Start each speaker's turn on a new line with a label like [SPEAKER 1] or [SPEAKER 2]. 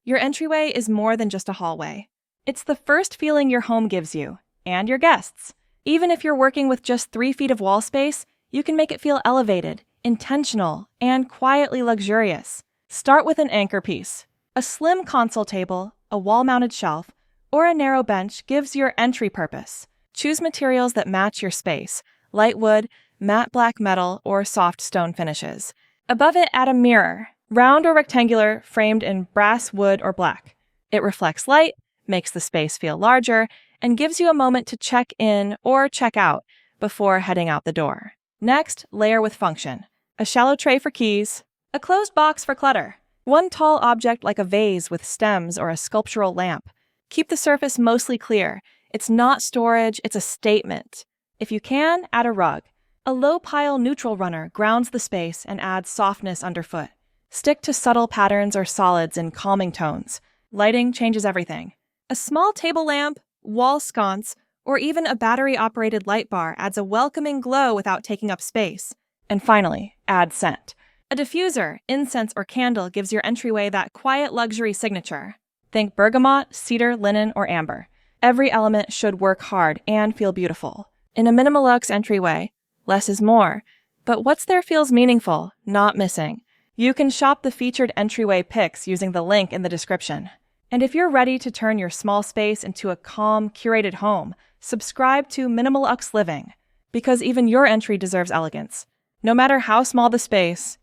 [SPEAKER 1] Your entryway is more than just a hallway. It's the first feeling your home gives you, and your guests. Even if you're working with just 3 feet of wall space, you can make it feel elevated, intentional, and quietly luxurious. Start with an anchor piece. A slim console table, a wall-mounted shelf, or a narrow bench gives your entry purpose. Choose materials that match your space: light wood, matte black metal, or soft stone finishes. Above it, add a mirror, round or rectangular, framed in brass, wood, or black. It reflects light, makes the space feel larger, and gives you a moment to check in or check out before heading out the door. Next, layer with function. A shallow tray for keys, a closed box for clutter, one tall object like a vase with stems or a sculptural lamp. Keep the surface mostly clear. It's not storage, it's a statement. If you can, add a rug. A low-pile neutral runner grounds the space and adds softness underfoot. Stick to subtle patterns or solids in calming tones. Lighting changes everything. A small table lamp, wall sconce, or even a battery-operated light bar adds a welcoming glow without taking up space. And finally, add scent. A diffuser, incense, or candle gives your entryway that quiet luxury signature. Think bergamot, cedar, linen, or amber. Every element should work hard and feel beautiful. In a Minimaluxe entryway, less is more. But what's there feels meaningful, not missing. You can shop the featured entryway pics using the link in the description. And if you're ready to turn your small space into a calm, curated home, subscribe to Minimaluxe Living, because even your entry deserves elegance. No matter how small the space,